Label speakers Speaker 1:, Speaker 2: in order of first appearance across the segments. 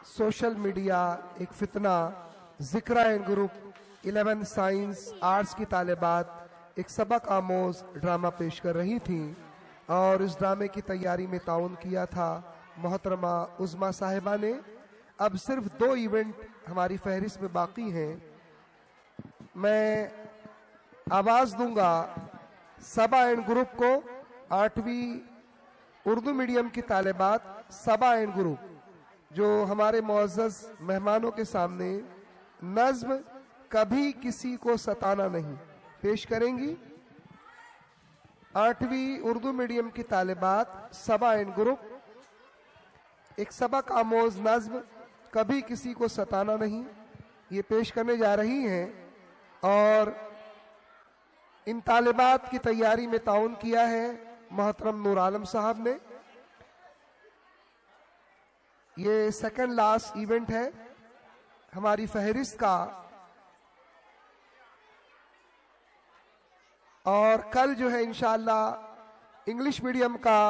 Speaker 1: Social media एक फितना, जिक्रा एंड ग्रुप 11 साइंस आर्ट्स की तालिबात एक सबक आमोज ड्रामा पेश कर रही थीं और इस ड्रामे की तैयारी में ताउन किया था मोहतरमा उज़मा साहिबा ने। अब सिर्फ 2 इवेंट हमारी फहरिस्त में बाकी हैं। मैं आवाज़ दूंगा सबा एंड ग्रुप को, 8वीं उर्दू मीडियम की तालिबात सबा एंड ग्रुप, जो हमारे मुअज़्ज़ज़ मेहमानों के सामने नज़्म कभी किसी को सताना नहीं पेश करेंगी। 8वीं उर्दू मीडियम की तालिबात सबा एंड ग्रुप एक सबक आमोज नज़्म कभी किसी को सताना नहीं ये पेश करने जा रही हैं और इन तालिबात की तैयारी में ताउन किया है मोहतरम नूर आलम साहब ने। ये सेकंड लास्ट इवेंट है हमारी फहरिस्त का और कल जो है इंशाअल्लाह इंग्लिश मीडियम का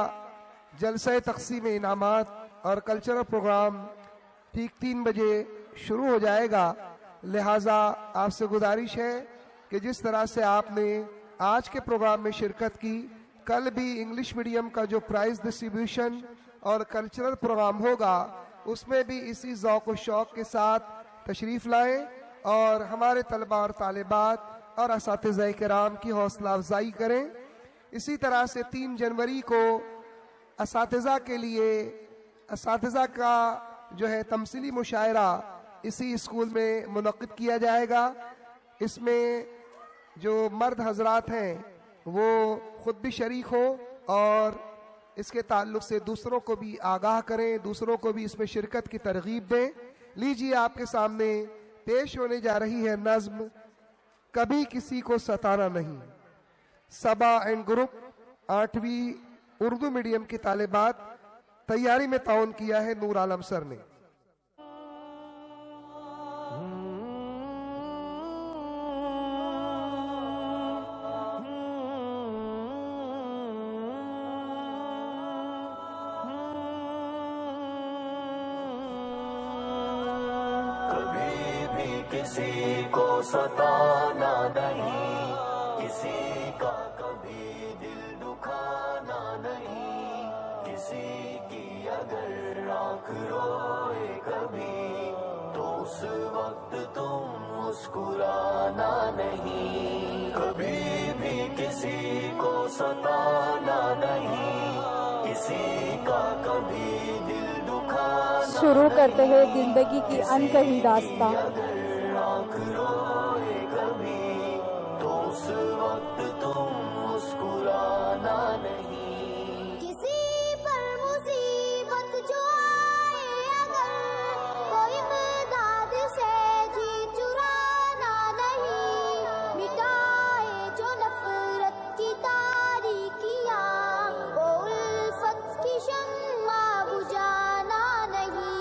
Speaker 1: जलसा तक़सीम इनामात और कल्चरल प्रोग्राम ठीक 3 बजे शुरू हो जाएगा। लिहाजा आपसे गुजारिश है कि जिस तरह से आपने आज के प्रोग्राम में शिरकत की, कल भी इंग्लिश मीडियम का जो प्राइज डिस्ट्रीब्यूशन और कल्चरल प्रोग्राम होगा उसमें भी इसी ज़ौक़ व शौक़ के साथ तशरीफ़ लाएं और हमारे तलबा और तालिबात और असातिज़ा किराम की हौसला अफजाई करें। इसी तरह से 3 जनवरी को असातिज़ा के लिए असातिज़ा का जो है तमसीली मुशायरा इसी स्कूल में मुनक़्क़िद किया जाएगा। इसमें जो मर्द हजरात हैं वो ख़ुद भी शरीक हो और इसके ताल्लुक़ से दूसरों को भी आगाह करें, दूसरों को भी इसमें शिरकत की तरगीब दें। लीजिए आपके सामने पेश होने जा रही है नज़्म कभी किसी को सताना नहीं। सबा एंड ग्रुप 8वीं उर्दू मीडियम की तालिबात तैयारी में ताउन किया है नूर आलम सर ने।
Speaker 2: किसी को सताना नहीं, किसी का कभी दिल दुखाना नहीं, किसी की अगर आँख रोए कभी तो उस वक्त तुम मुस्कुराना नहीं। कभी भी किसी को सताना नहीं, किसी का कभी दिल दुखाना।
Speaker 3: शुरू करते हैं जिंदगी की अनकही दास्तां।
Speaker 2: आँख रोए कभी तो उस वक्त तुम मुस्कुराना नहीं।
Speaker 4: किसी पर मुसीबत जो आए अगर कोई इमदाद से जी चुराना नहीं, मिटाए जो नफरत की तारीकियां वो उल्फत की शम्मा बुझाना नहीं।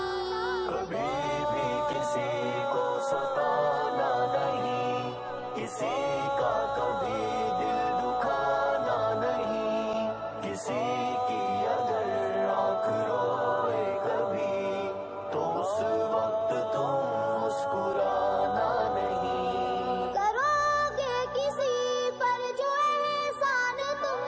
Speaker 2: कभी भी किसी को सताना नहीं, किसी का कभी दिल दुखाना नहीं, किसी की अगर आँख रोए कभी तो उस वक्त तुम मुस्कुराना नहीं।
Speaker 4: करोगे किसी पर जो एहसान तुम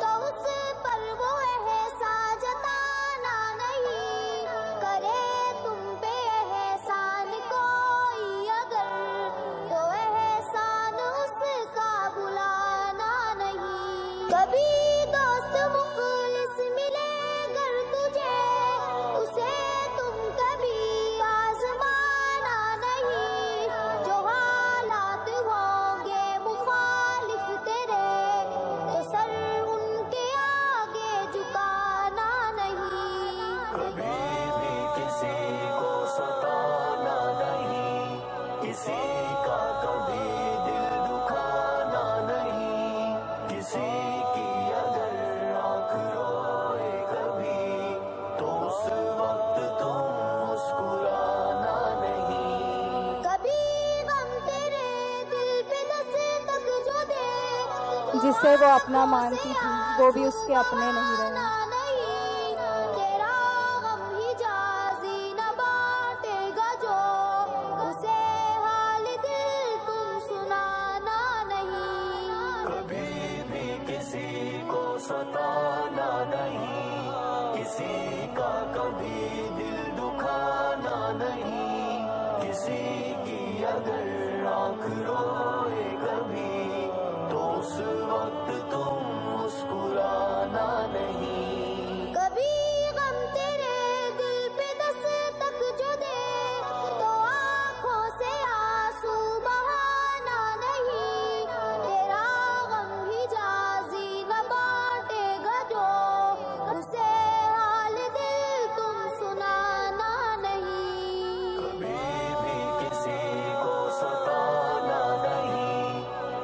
Speaker 4: तो उस पर वो एहसान जताना नहीं। करे तुम पे एहसान कोई अगर तो एहसान उसका बुलाना नहीं। कभी दोस्त मुखलिस मिले अगर तुझे उसे तुम कभी आजमाना नहीं। जो हालात होंगे मुखालिफ तेरे तो सर उनके आगे झुकाना नहीं।
Speaker 2: कभी भी किसी को सताना नहीं, किसी का कभी दिल दुखाना नहीं, किसी की अगर आँख रोए कभी तो उस वक्त तुम मुस्कुराना नहीं।
Speaker 4: कभी गम तेरे दिल पे दस्तक जो दे
Speaker 3: जिसे वो अपना मानती थी वो भी उसके अपने नहीं रहे।
Speaker 4: नहीं, तेरा गम हिजाज़ी नबा
Speaker 2: नहीं, किसी की अगर आंख रोए कभी तो उस वक्त तुम मुस्कुराना नहीं।
Speaker 4: कभी गम तेरे दिल पे दस्तक जो दे तो आंखों से आंसू बहाना नहीं। तेरा गम ही जाजी न बांटेगा जो उसे हाल दिल तुम सुनाना नहीं।
Speaker 2: कभी भी किसी को सताना नहीं,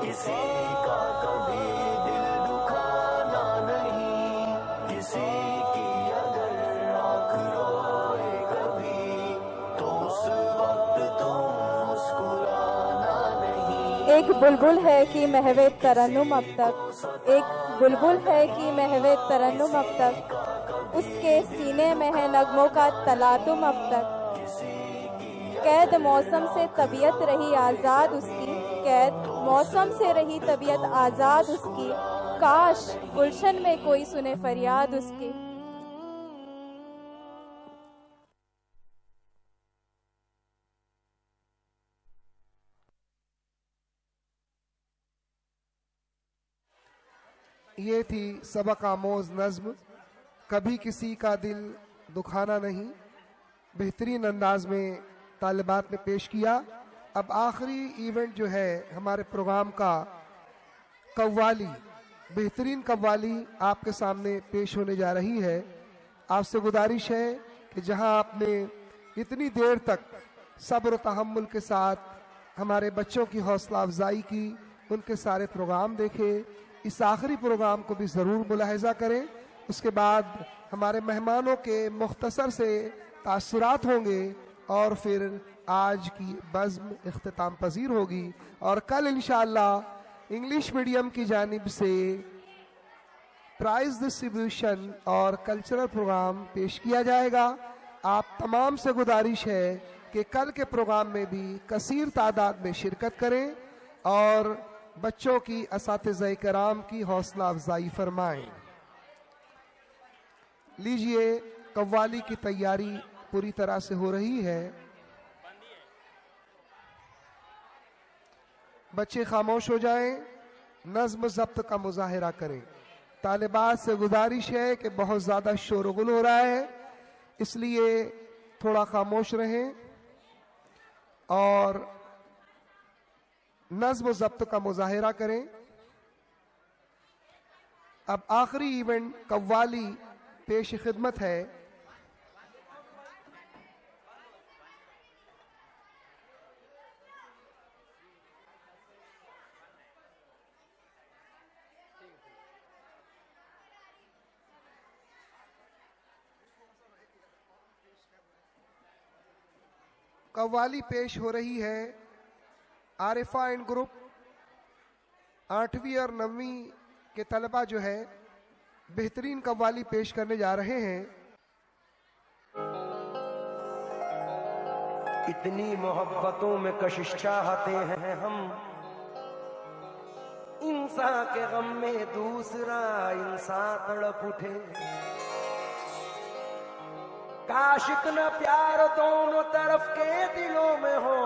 Speaker 2: किसी का कभी दिल दुखाना नहीं, किसी की अगर आंख रोए कभी तो उस वक्त तुम मुस्कुराना नहीं।
Speaker 3: एक बुलबुल है कि महवे तरन्नुम अब तक, एक बुलबुल है कि महवे तरन्नुम अब तक, उसके सीने में है नगमों का तलातुम अब तक। कैद मौसम से तबीयत रही आज़ाद उसकी, कैद मौसम से रही तबीयत आज़ाद उसकी, काश गुलशन में कोई सुने फरियाद उसकी।
Speaker 1: ये थी सबक आमोज नज्म कभी किसी का दिल दुखाना नहीं, बेहतरीन अंदाज में तालिबात ने पेश किया। अब आखिरी इवेंट जो है हमारे प्रोग्राम का, कव्वाली, बेहतरीन कव्वाली आपके सामने पेश होने जा रही है। आपसे गुजारिश है कि जहां आपने इतनी देर तक सब्र तहम्मुल के साथ हमारे बच्चों की हौसला अफजाई की, उनके सारे प्रोग्राम देखे, इस आखिरी प्रोग्राम को भी ज़रूर मुलाहिजा करें। उसके बाद हमारे मेहमानों के मुख्तसर से तासुरात होंगे और फिर आज की बज़्म इख्तिताम पजीर होगी। और कल इंशाअल्लाह इंग्लिश मीडियम की जानिब से प्राइज डिस्ट्रीब्यूशन और कल्चरल प्रोग्राम पेश किया जाएगा। आप तमाम से गुजारिश है कि कल के प्रोग्राम में भी कसीर तादाद में शिरकत करें और बच्चों की असातिज़ा कराम की हौसला अफजाई फरमाएं। लीजिए, कव्वाली की तैयारी पूरी तरह से हो रही है। बच्चे खामोश हो जाएं, नज्म ज़ब्त का मुजाहिरा करें। तालिबात से गुजारिश है कि बहुत ज़्यादा शोरगुल हो रहा है, इसलिए थोड़ा खामोश रहें और नज्म ज़ब्त का मुजाहिरा करें। अब आखिरी इवेंट कव्वाली पेश खिदमत है। कव्वाली पेश हो रही है आरिफा एंड ग्रुप 8वीं और 9वीं के तलबा जो है बेहतरीन कव्वाली पेश करने जा रहे हैं।
Speaker 5: इतनी मोहब्बतों में कशिश चाहते हैं हम, इंसान के गम में दूसरा इंसान तड़प उठे। काशिक न प्यार दोनों तरफ के दिलों में हो,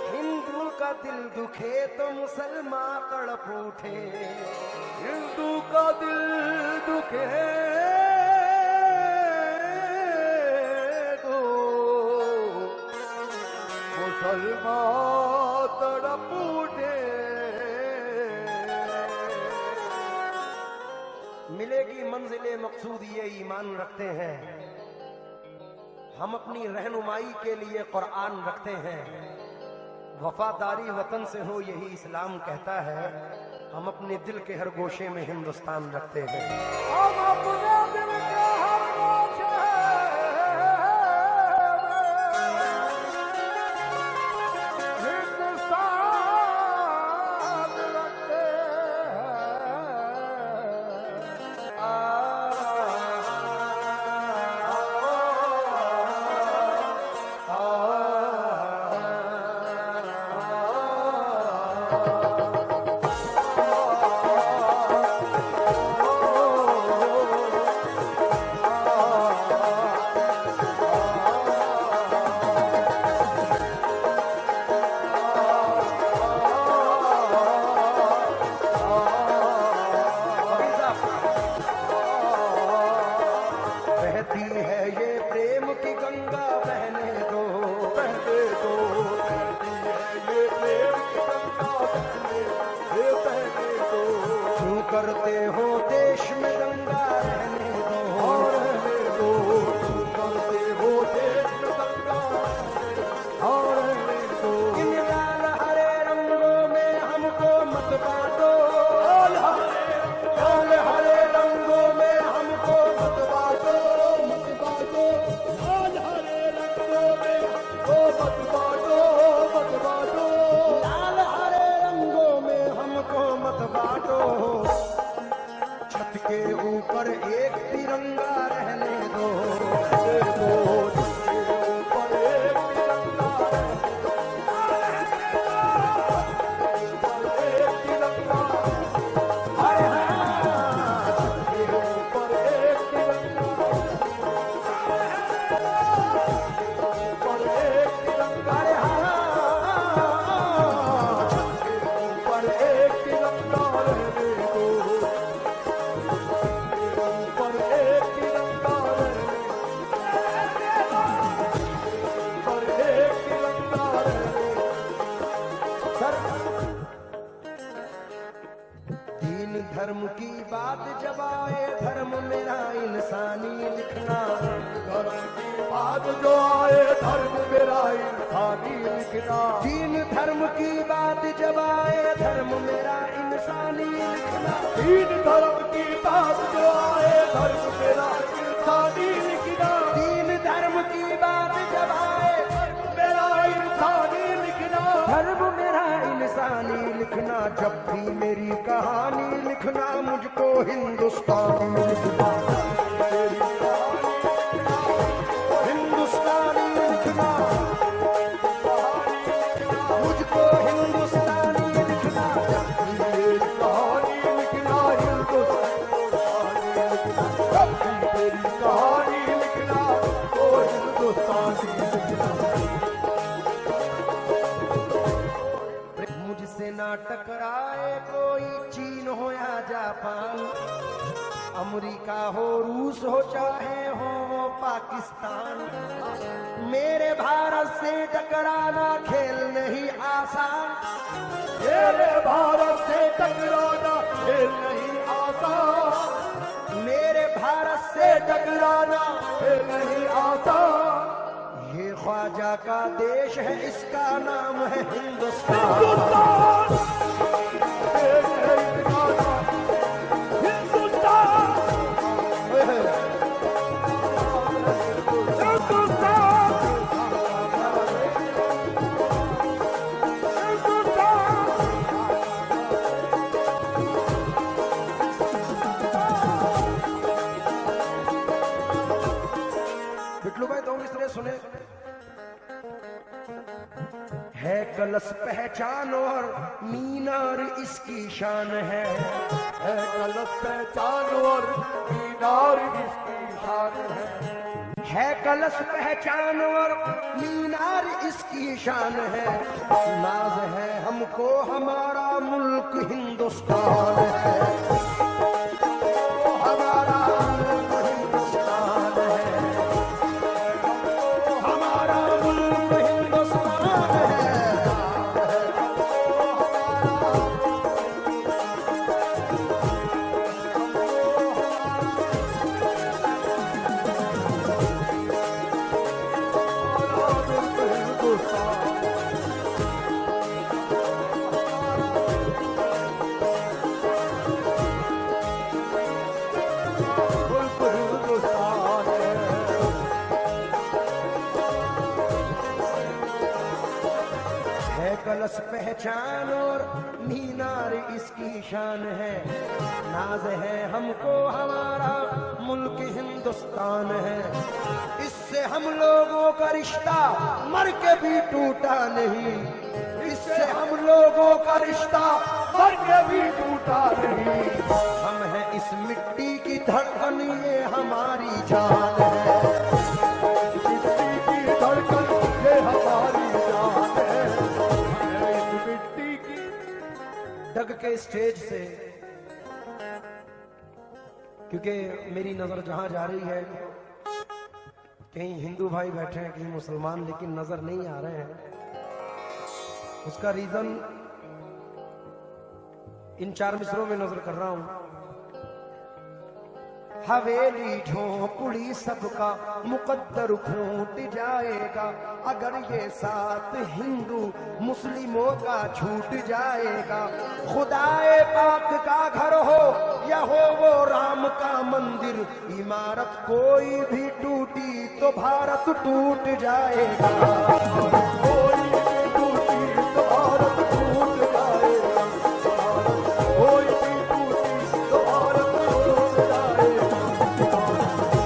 Speaker 5: हिंदू का दिल दुखे तो मुसलमान तड़प उठे। हिंदू का दिल दुखे तो मुसलमान तड़प उठे। मिलेगी मंजिले मकसूद ये ईमान रखते हैं, हम अपनी रहनुमाई के लिए कुरान रखते हैं। वफादारी वतन से हो यही इस्लाम कहता है, हम अपने दिल के हर गोशे में हिंदुस्तान रखते हैं। हम अपने दिल के हर गोशे में हिंदुस्तान रखते हैं। बहती है ये प्रेम की गंगा, बहने दो,
Speaker 2: बहने दो, बहती है ये प्रेम की गंगा, बहने दो।
Speaker 5: क्यों करते हो देश में दंगा, रहने दो,
Speaker 2: रहने दो, तुम करते हो देश में दंगा, रहने दो।
Speaker 5: इन लाल हरे रंगों में हमको मत बांटो,
Speaker 2: लाल हरे रंगों में हमको मत बांटो, मत बांटो। लाल हरे रंगों में हमको मत बांटो, मत बांटो।
Speaker 5: लाल हरे रंगों में हमको मत बांटो। छत के ऊपर एक तिरंगा, रहने दो,
Speaker 2: रहने दो, जिसके ऊपर एक तिरंगा, एक तिरंगा।
Speaker 5: अरे हाँ,
Speaker 2: जिसके ऊपर एक तिरंगा, ऊपर एक तिरंगा।
Speaker 5: अरे हाँ,
Speaker 2: ऊपर एक तिरंगा, रहने दो, ऊपर एक तिरंगा, रहने दो, ऊपर एक तिरंगा, रहने दो।
Speaker 5: सर दीन धर्म की बात जब आए, धर्म मेरा इंसानी लिखना,
Speaker 2: धर्म की बात जो आए, धर्म मेरा इंसानी लिखना।
Speaker 5: दीन धर्म की बात जब आए, धर्म मेरा इंसानी लिखना।
Speaker 2: दीन धर्म की बात जो आए, धर्म मेरा इंसानी लिखना।
Speaker 5: दीन धर्म की बात जब आए,
Speaker 2: धर्म मेरा इंसानी लिखना।
Speaker 5: धर्म मेरा इंसानी लिखना। जब भी मेरी कहानी लिखना, मुझको हिंदुस्तानी लिखना, हिंदुस्तानी लिखना, मुझको हिंदुस्तानी लिखना।
Speaker 2: जब भी मेरी कहानी लिखना, हिंदुस्तानी लिखना। जब भी मेरी कहानी लिखना, तो हिंदुस्तानी लिखना।
Speaker 5: मुझसे ना टकराए कोई चीन हो या जापान, अमेरिका हो रूस हो चाहे हो वो पाकिस्तान। मेरे भारत से टकराना खेल नहीं आसान,
Speaker 2: मेरे भारत से टकराना खेल नहीं आसान।
Speaker 5: मेरे भारत से
Speaker 2: से टकराना खेल नहीं आसान।
Speaker 5: ये ख्वाजा का देश है, इसका नाम है हिंदुस्तान।
Speaker 2: हिंदुस्तान, देश है इसका नाम हिंदुस्तान। हिंदुस्तान,
Speaker 5: बिटलू भाई दो मिसरे सुने। है कलश पहचान और मीनार इसकी शान है,
Speaker 2: कलश पहचान और मीनार इसकी शान है
Speaker 5: कलश पहचान और मीनार इसकी शान है। नाज है हमको हमारा मुल्क हिंदुस्तान है, हमारा मुल्क हिंदुस्तान है, हमारा मुल्क हिंदुस्तान है। कलश पहचान और मीनार इसकी शान है। नाज है हमको हमारा मुल्क हिंदुस्तान है। इससे हम लोगों का रिश्ता मर के भी टूटा नहीं, इससे हम लोगों का रिश्ता
Speaker 2: मर के भी टूटा नहीं।
Speaker 5: हम हैं इस मिट्टी की धड़कन, ये हमारी जान है,
Speaker 2: मिट्टी की धड़कन ये हमारी जान है। इस मिट्टी की
Speaker 5: डग के स्टेज से, क्योंकि मेरी नजर जहां जा रही है कहीं हिंदू भाई बैठे हैं, कहीं मुसलमान, लेकिन नजर नहीं आ रहे हैं। उसका रीजन इन 4 मिसरों में नजर कर रहा हूं। हवेली झोंपड़ी सबका मुकद्दर फूट जाएगा, अगर ये साथ हिंदू मुस्लिमों का छूट जाएगा। खुदाए पाक का घर हो या हो वो राम का मंदिर, इमारत कोई भी टूटी तो भारत टूट जाएगा।
Speaker 2: कोई भी टूटी तो भारत टूट जाएगा, कोई भी टूटी तो भारत टूट जाएगा,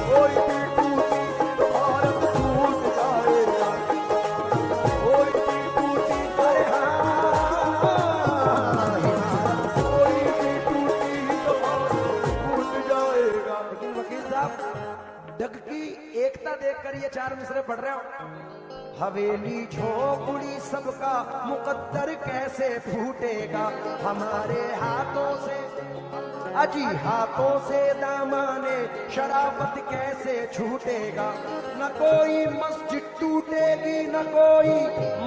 Speaker 2: कोई भी टूटी तो भारत टूट जाएगा, कोई भी टूटी
Speaker 5: अरे
Speaker 2: कोई भी टूटी तो भारत टूट जाएगा।
Speaker 5: लेकिन वकील साहब, जग की एकता देखकर ये 4 मिसरे पढ़ रहे हो। हवेली झोपड़ी सबका मुकद्दर कैसे फूटेगा, हमारे हाथों से अजी हाथों से दामाने शराफत कैसे छूटेगा। न कोई मस्जिद टूटेगी न कोई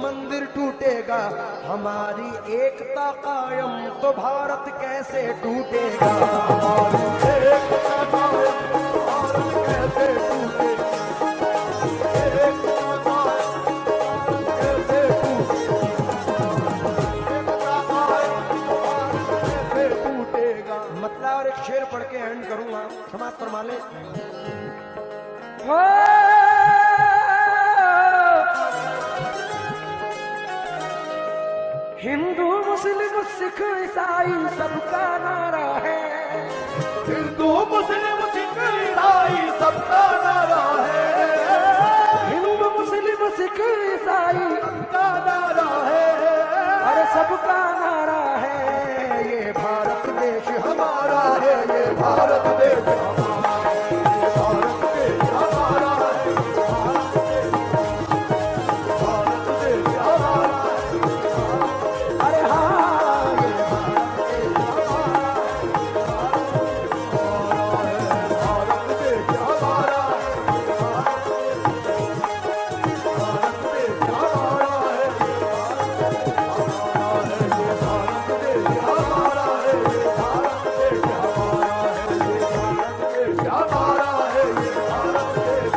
Speaker 5: मंदिर टूटेगा, हमारी एकता कायम तो भारत कैसे टूटेगा।
Speaker 2: हमारी एकता कायम तो भारत कैसे टूटेगा, एकता कायम कैसे टूटेगा, एकता कायम तो भारत कैसे टूटेगा।
Speaker 5: मतलब और एक शेर पढ़ के एंड करूंगा, समाप्त फरमा ले। हिंदू मुस्लिम सिख ईसाई सबका नारा है,
Speaker 2: हिंदू मुस्लिम सिख ईसाई सबका नारा है,
Speaker 5: हिंदू मुस्लिम सिख ईसाई
Speaker 2: सबका नारा है,
Speaker 5: अरे सबका नारा है। ये भारत देश
Speaker 2: हमारा है, ये भारत देश हमारा है, ये भारत देश हमारा है, भारत देश हमारा है,
Speaker 5: अरे हाँ ये भारत देश
Speaker 2: भारत देश हमारा है, भारत देश हमारा है, ये भारत देश हमारा है, ये भारत देश हमारा है, ये भारत देश हमारा है, ये भारत देश।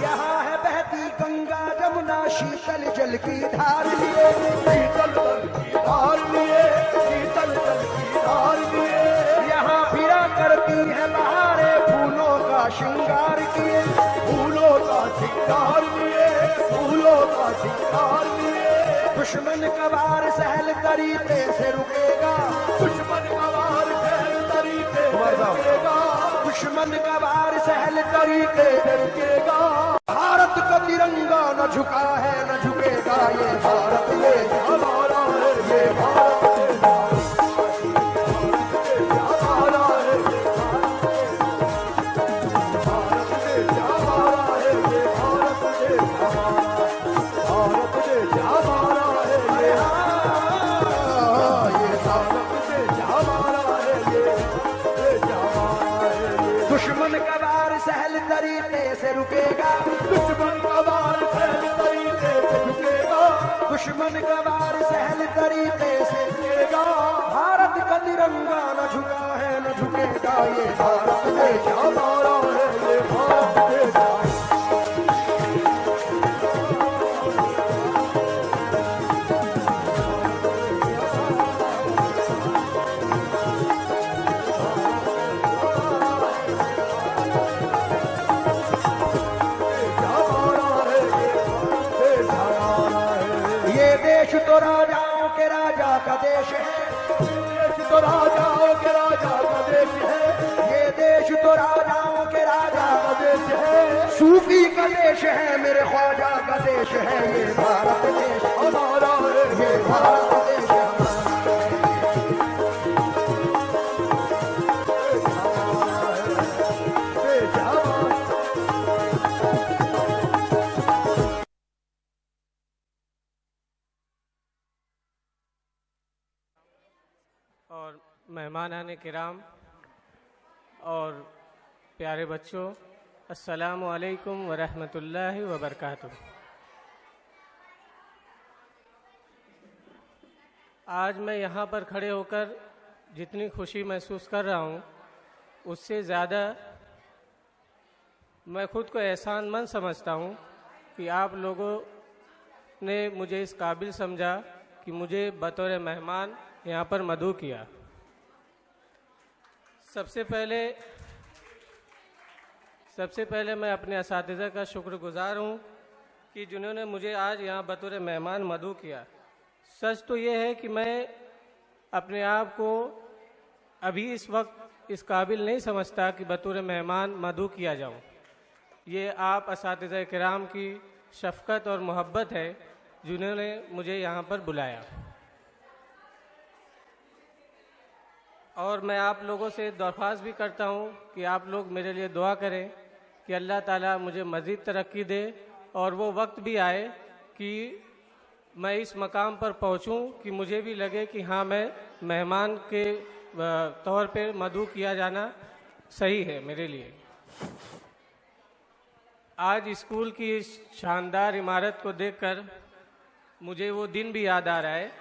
Speaker 5: यहाँ है बहती गंगा जमुना शीतल जल की धार लिए,
Speaker 2: शीतल जल की धार लिए, शीतल जल की धार लिए,
Speaker 5: यहाँ फिरा करती है बहारें फूलों का श्रृंगार किए।
Speaker 2: फूलों का श्रृंगार लिए, फूलों का श्रृंगार लिए।
Speaker 5: दुश्मन का वार सहल तरीके से रुकेगा,
Speaker 2: दुश्मन का वार सहल तरीके से रुकेगा,
Speaker 5: दुश्मन का वार सहल तरीके से
Speaker 2: रुकेगा।
Speaker 5: भारत का तिरंगा न झुका है न झुकेगा। ये भारत देश
Speaker 2: हमारा है, ये भारत देश हमारा है, भारत देश हमारा है, ये भारत देश हमारा, भारत देश हमारा है, ये भारत देश हमारा है, ये देश हमारा है, ये
Speaker 5: दुश्मन का वार सहल तरीके से रुकेगा,
Speaker 2: दुश्मन का वार सहल तरीके से झुकेगा,
Speaker 5: दुश्मन का वार सहल तरीके से
Speaker 2: झुकेगा।
Speaker 5: भारत का तिरंगा न झुका है न झुकेगा। ये भारत देश
Speaker 2: हमारा है, ये भारत देश हमारा है, ये देश हमारा है।
Speaker 5: ये देश तो राजाओं के राजा का देश है,
Speaker 2: देश तो राजाओं के राजा का देश है,
Speaker 5: ये देश तो राजाओं के राजा
Speaker 2: का देश है,
Speaker 5: सूफी का देश है, मेरे ख्वाजा का देश है। ये भारत देश
Speaker 2: हमारा है,
Speaker 5: ये भारत देश हमारा।
Speaker 2: देश हमारा।
Speaker 6: और मेहमान आने किराम और प्यारे बच्चों, अस्सलामु अलैकुम वरहमतुल्लाहि वबरकातुह। आज मैं यहाँ पर खड़े होकर जितनी खुशी महसूस कर रहा हूँ, उससे ज़्यादा मैं खुद को एहसानमंद समझता हूँ कि आप लोगों ने मुझे इस काबिल समझा कि मुझे बतौर मेहमान यहाँ पर मदऊ किया। सबसे पहले मैं अपने असातिज़ा का शुक्रगुज़ार हूँ कि जिन्होंने मुझे आज यहाँ बतौर मेहमान मदऊ किया। सच तो ये है कि मैं अपने आप को अभी इस वक्त इस काबिल नहीं समझता कि बतौर मेहमान मदऊ किया जाऊँ। ये आप असातिज़ा किराम की शफ़क़त और मोहब्बत है जिन्होंने मुझे यहाँ पर बुलाया। और मैं आप लोगों से दरख्वास्त भी करता हूँ कि आप लोग मेरे लिए दुआ करें कि अल्लाह ताला मुझे मज़ीद तरक्की दे और वो वक्त भी आए कि मैं इस मकाम पर पहुँचूँ कि मुझे भी लगे कि हाँ, मैं मेहमान के तौर पे मदऊ किया जाना सही है मेरे लिए। आज स्कूल की इस शानदार इमारत को देखकर मुझे वो दिन भी याद आ रहा है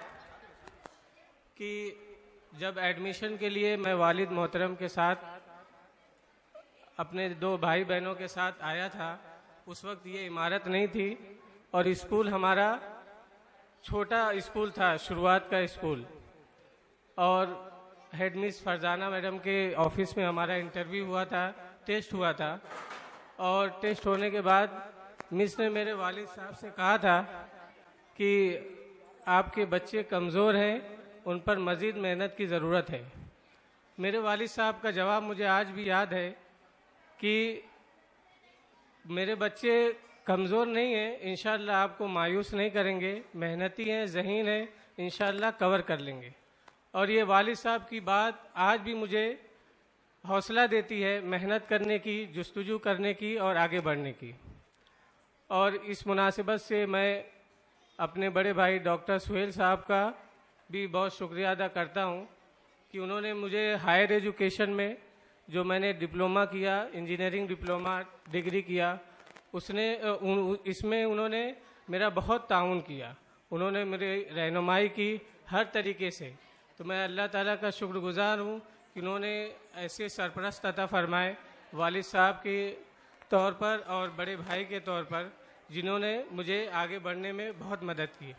Speaker 6: कि जब एडमिशन के लिए मैं वालिद मोहतरम के साथ अपने 2 भाई बहनों के साथ आया था, उस वक्त ये इमारत नहीं थी और स्कूल हमारा छोटा स्कूल था, शुरुआत का स्कूल। और हेड मिस फरजाना मैडम के ऑफिस में हमारा इंटरव्यू हुआ था, टेस्ट हुआ था। और टेस्ट होने के बाद मिस ने मेरे वालिद साहब से कहा था कि आपके बच्चे कमज़ोर हैं, उन पर मज़ीद मेहनत की ज़रूरत है। मेरे वालिद साहब का जवाब मुझे आज भी याद है कि मेरे बच्चे कमज़ोर नहीं हैं, इंशाअल्लाह आपको मायूस नहीं करेंगे, मेहनती हैं, ज़हीन हैं, इंशाअल्लाह कवर कर लेंगे। और ये वालिद साहब की बात आज भी मुझे हौसला देती है मेहनत करने की, जुस्तजू करने की और आगे बढ़ने की। और इस मुनासिबत से मैं अपने बड़े भाई डॉक्टर सुहेल साहब का भी बहुत शुक्रिया अदा करता हूँ कि उन्होंने मुझे हायर एजुकेशन में जो मैंने डिप्लोमा किया, इंजीनियरिंग डिप्लोमा डिग्री किया, इसमें उन्होंने मेरा बहुत ताउन किया। उन्होंने मेरी रहनुमाई की हर तरीके से। तो मैं अल्लाह ताला का शुक्रगुज़ार हूँ कि उन्होंने ऐसे सरपरस्त अता फरमाए वालिद साहब के तौर पर और बड़े भाई के तौर पर, जिन्होंने मुझे आगे बढ़ने में बहुत मदद की।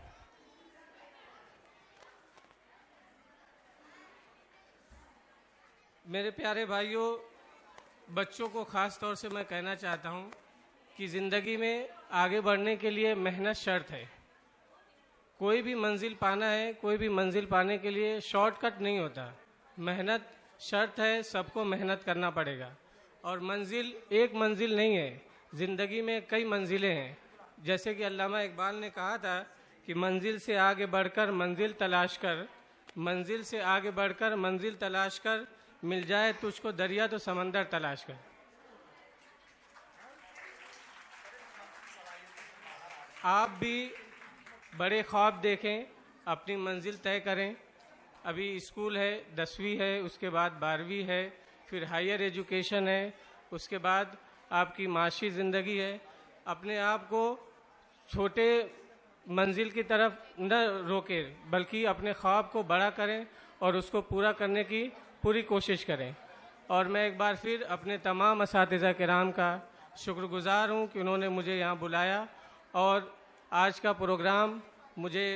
Speaker 6: मेरे प्यारे भाइयों, बच्चों को ख़ास तौर से मैं कहना चाहता हूँ कि ज़िंदगी में आगे बढ़ने के लिए मेहनत शर्त है। कोई भी मंजिल पाना है, कोई भी मंजिल पाने के लिए शॉर्टकट नहीं होता, मेहनत शर्त है, सबको मेहनत करना पड़ेगा। और मंजिल एक मंजिल नहीं है, ज़िंदगी में कई मंजिलें हैं। जैसे कि अल्लामा इकबाल ने कहा था कि मंजिल से आगे बढ़कर मंजिल तलाश कर, मंजिल से आगे बढ़कर मंजिल तलाश कर, मिल जाए तुझको दरिया तो समंदर तलाश कर। आप भी बड़े ख्वाब देखें, अपनी मंजिल तय करें। अभी स्कूल है, 10वीं है, उसके बाद 12वीं है, फिर हायर एजुकेशन है, उसके बाद आपकी माशी ज़िंदगी है। अपने आप को छोटे मंजिल की तरफ न रोकें, बल्कि अपने ख्वाब को बड़ा करें और उसको पूरा करने की पूरी कोशिश करें। और मैं एक बार फिर अपने तमाम असातिज़ा किराम का शुक्रगुज़ार हूँ कि उन्होंने मुझे यहाँ बुलाया। और आज का प्रोग्राम मुझे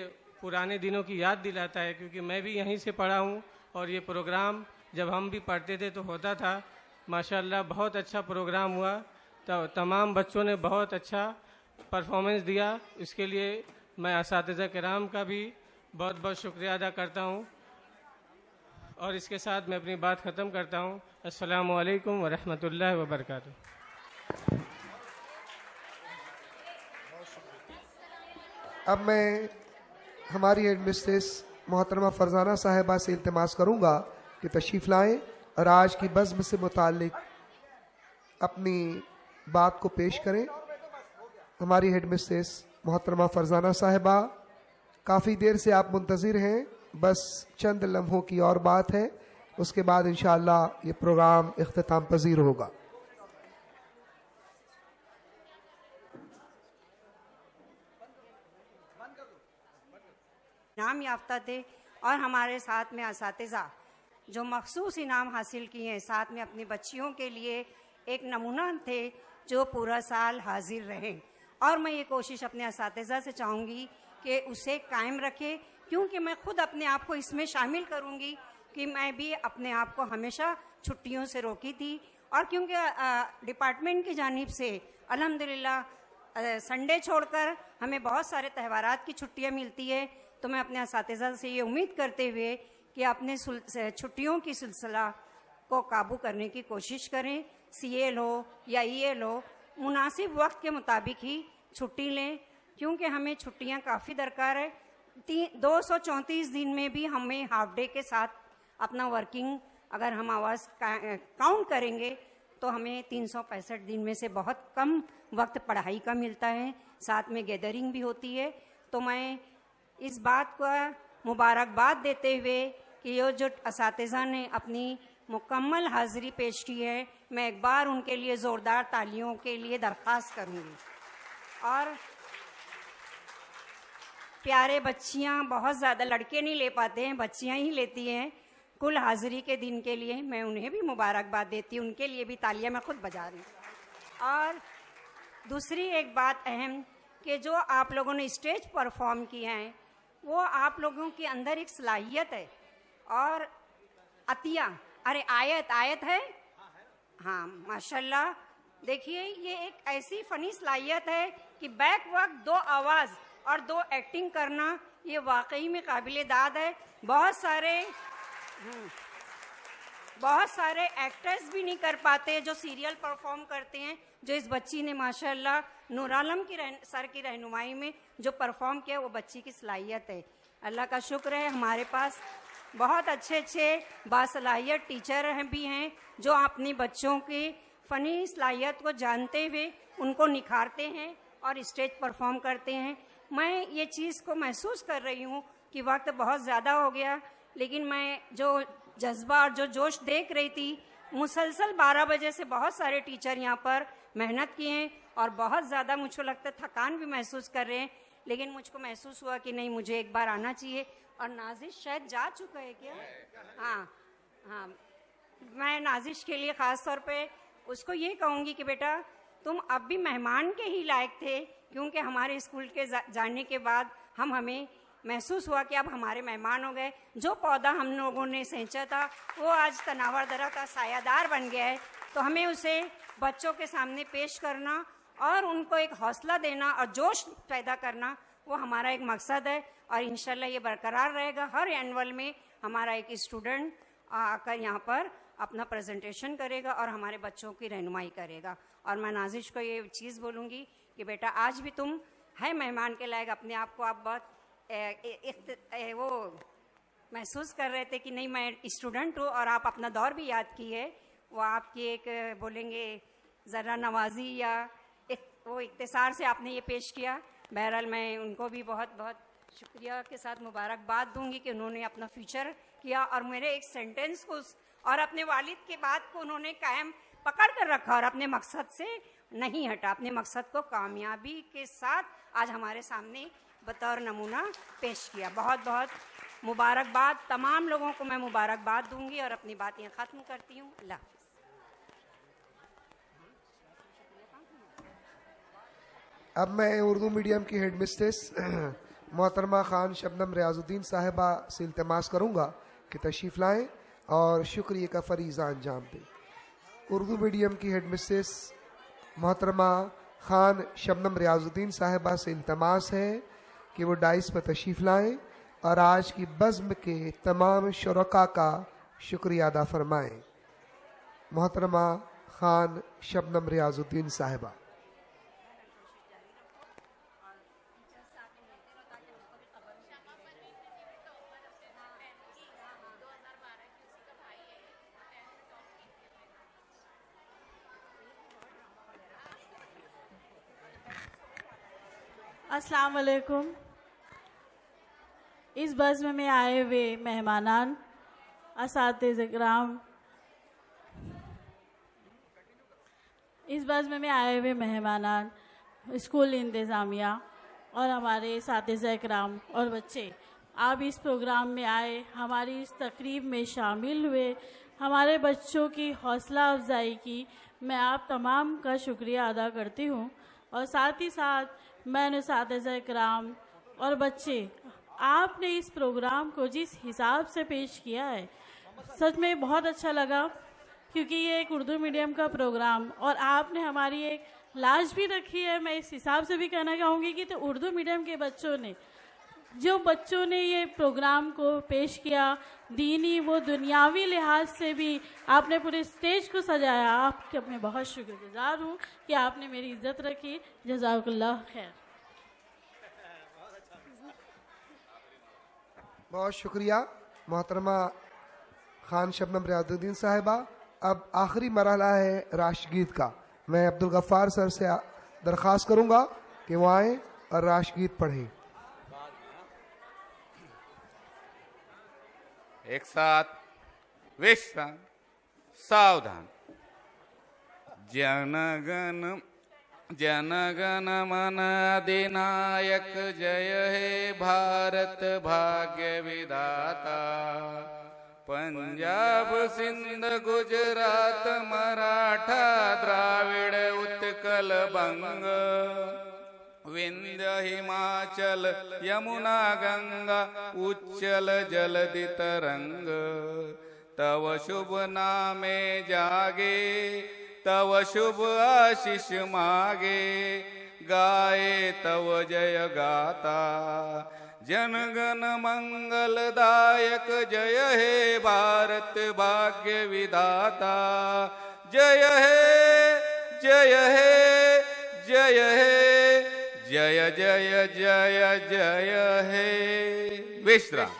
Speaker 6: पुराने दिनों की याद दिलाता है, क्योंकि मैं भी यहीं से पढ़ा हूँ और ये प्रोग्राम जब हम भी पढ़ते थे तो होता था। माशाल्लाह बहुत अच्छा प्रोग्राम हुआ, तो तमाम बच्चों ने बहुत अच्छा परफॉर्मेंस दिया। इसके लिए मैं असातिज़ा किराम का भी बहुत बहुत शुक्रिया अदा करता हूँ। और इसके साथ मैं अपनी बात ख़त्म करता हूँ। अस्सलामु अलैकुम व रहमतुल्लाहि व बरकातुहू।
Speaker 1: अब मैं हमारी हेडमिस्ट्रेस मोहतरमा फरजाना साहिबा से इल्तिमास करूँगा कि तशरीफ़ लाएँ और आज की बज़्म से मुताल्लिक अपनी बात को पेश करें। हमारी हेडमिस्ट्रेस मोहतरमा फरजाना साहिबा, काफ़ी देर से आप मुंतज़िर हैं, बस चंद लम्हों की और बात है, उसके बाद इंशाअल्लाह ये प्रोग्राम इख्तिताम पजीर होगा।
Speaker 7: इनाम याफ्ता थे और हमारे साथ में असातिज़ा जो मखसूस इनाम हासिल किए हैं, साथ में अपनी बच्चियों के लिए एक नमूना थे जो पूरा साल हाजिर रहें। और मैं ये कोशिश अपने असातिज़ा से चाहूँगी कि उसे कायम रखे, क्योंकि मैं खुद अपने आप को इसमें शामिल करूँगी कि मैं भी अपने आप को हमेशा छुट्टियों से रोकी थी। और क्योंकि डिपार्टमेंट की जानिब से अल्हम्दुलिल्लाह संडे छोड़कर हमें बहुत सारे त्यौहारात की छुट्टियाँ मिलती है, तो मैं अपने असातिज़ा से ये उम्मीद करते हुए कि अपने छुट्टियों की सिलसिला को काबू करने की कोशिश करें। CL हो या EL हो, मुनासिब वक्त के मुताबिक ही छुट्टी लें, क्योंकि हमें छुट्टियां काफ़ी दरकार है। 234 दिन में भी हमें हाफ डे के साथ अपना वर्किंग अगर हम आवाज़ काउंट करेंगे तो हमें 365 दिन में से बहुत कम वक्त पढ़ाई का मिलता है, साथ में गैदरिंग भी होती है। तो मैं इस बात को मुबारकबाद देते हुए कि ये जो असातिज़ा ने अपनी मुकम्मल हाज़िरी पेश की है, मैं एक बार उनके लिए ज़ोरदार तालियों के लिए दरख्वास्त करूँगी। और प्यारे बच्चियाँ, बहुत ज़्यादा लड़के नहीं ले पाते हैं, बच्चियाँ ही लेती हैं कुल हाज़िरी के दिन के लिए, मैं उन्हें भी मुबारकबाद देती हूँ, उनके लिए भी तालियां मैं खुद बजा रही हूँ। और दूसरी एक बात अहम कि जो आप लोगों ने स्टेज परफॉर्म किया है वो आप लोगों के अंदर एक सलाहियत है और अतिया आयत है, हाँ माशाल्लाह। देखिए ये एक ऐसी फ़नी सलाहियत है कि बैक वक्त 2 आवाज़ और 2 एक्टिंग करना ये वाकई में काबिल दाद है। बहुत सारे एक्टर्स भी नहीं कर पाते जो सीरियल परफॉर्म करते हैं, जो इस बच्ची ने माशाल्लाह नूर आलम की सर की रहनुमाई में जो परफॉर्म किया वो बच्ची की सलाहियत है। अल्लाह का शुक्र है हमारे पास बहुत अच्छे बासलाहियत टीचर भी हैं जो अपनी बच्चों की फ़नी सलाहियत को जानते हुए उनको निखारते हैं और स्टेज परफॉर्म करते हैं। मैं ये चीज़ को महसूस कर रही हूँ कि वक्त बहुत ज़्यादा हो गया, लेकिन मैं जो जज्बा और जो जोश देख रही थी, मुसलसल 12 बजे से बहुत सारे टीचर यहाँ पर मेहनत किए हैं और बहुत ज़्यादा मुझको लगता है थकान भी महसूस कर रहे हैं, लेकिन मुझको महसूस हुआ कि नहीं, मुझे एक बार आना चाहिए। और नाजिश शायद जा चुका है क्या? हाँ, मैं नाजिश के लिए ख़ास तौर पे उसको ये कहूँगी कि बेटा तुम अब भी मेहमान के ही लायक थे, क्योंकि हमारे स्कूल के जाने के बाद हमें महसूस हुआ कि अब हमारे मेहमान हो गए। जो पौधा हम लोगों ने सेंचा था वो आज तनावर दरा का सायादार बन गया है, तो हमें उसे बच्चों के सामने पेश करना और उनको एक हौसला देना और जोश पैदा करना वो हमारा एक मकसद है। और इंशाल्लाह ये बरकरार रहेगा। हर एनुअल में हमारा एक स्टूडेंट आकर यहाँ पर अपना प्रेजेंटेशन करेगा और हमारे बच्चों की रहनुमाई करेगा। और मैं नाजिश को ये चीज़ बोलूँगी कि बेटा आज भी तुम है मेहमान के लायक, अपने आप को आप बहुत वो महसूस कर रहे थे कि नहीं मैं स्टूडेंट हूँ, और आप अपना दौर भी याद की है, वो आपकी एक बोलेंगे ज़रा नवाजी या वो इख्तिसार से आपने ये पेश किया। बहरहाल मैं उनको भी बहुत बहुत शुक्रिया के साथ मुबारकबाद दूंगी कि उन्होंने अपना फ्यूचर किया और मेरे एक सेंटेंस को और अपने वालिद के बात को उन्होंने कायम पकड़ कर रखा और अपने मकसद से नहीं हटा, अपने मकसद को कामयाबी के साथ आज हमारे सामने बतौर नमूना पेश किया। बहुत बहुत मुबारकबाद, तमाम लोगों को मैं मुबारकबाद दूंगी और अपनी बात यहाँ ख़त्म करती हूँ। अल्लाह हाफ़िज़।
Speaker 1: अब मैं उर्दू मीडियम की हेड मिस्ट्रेस मोहतरमा खान शबनम रियाजुद्दीन साहिबा से इल्तिमास करूँगा कि तशरीफ़ लाएँ और शुक्रिया का फरीज़ा अंजाम दें। उर्दू मीडियम की हेड मिस्ट्रेस मोहतरमा खान शबनम रियाजुद्दीन साहिबा से इल्तिमास है कि वो डाइस पर तशरीफ़ लाएँ और आज की बज़्म के तमाम शुरका का शुक्रिया अदा फरमाएँ। मोहतरमा खान शबनम रियाजुद्दीन साहिबा।
Speaker 8: अस्सलाम वालेकुम। इस बज़्म में आए हुए मेहमानान, असातिज़-ए-किराम, इस बज़्म में आए हुए मेहमानान, स्कूल इंतज़ामिया और हमारे असातिज़-ए-किराम और बच्चे, आप इस प्रोग्राम में आए, हमारी इस तकरीब में शामिल हुए, हमारे बच्चों की हौसला अफजाई की। मैं आप तमाम का शुक्रिया अदा करती हूँ। और साथ ही साथ मैंने उस्ताद-ए इकराम और बच्चे, आपने इस प्रोग्राम को जिस हिसाब से पेश किया है, सच में बहुत अच्छा लगा, क्योंकि ये एक उर्दू मीडियम का प्रोग्राम और आपने हमारी एक लाज भी रखी है। मैं इस हिसाब से भी कहना चाहूँगी कि तो उर्दू मीडियम के बच्चों ने, जो बच्चों ने ये प्रोग्राम को पेश किया, दीनी वो दुनियावी लिहाज से भी आपने पूरे स्टेज को सजाया। आपके मैं बहुत शुक्रगुजार हूँ कि आपने मेरी इज्जत रखी। जज़ाकुल्लाह खैर।
Speaker 1: बहुत शुक्रिया मोहतरमा खान शबनम रियाजुद्दीन साहिबा। अब आखिरी मरहला है राष्ट्रगीत का। मैं अब्दुल गफ्फार सर से दरख्वास्त करूंगा कि वो आए और राष्ट्रगीत पढ़ें।
Speaker 9: एक साथ विश्राम, सावधान। जनगण जनगण मन अधिनायक, जय हे भारत भाग्य विधाता। पंजाब सिंध गुजरात मराठा द्राविड़ उत्कल बंग, विंध्य हिमाचल यमुना गंगा उच्चल जलधि तरंग। तव शुभ नामे जागे, तव शुभ आशीष मागे, गाए तव जय गाता। जनगण मंगलदायक, जय हे भारत भाग्य विधाता। जय हे जय हे जय हे, जय जय जय जय हे। विश्राम।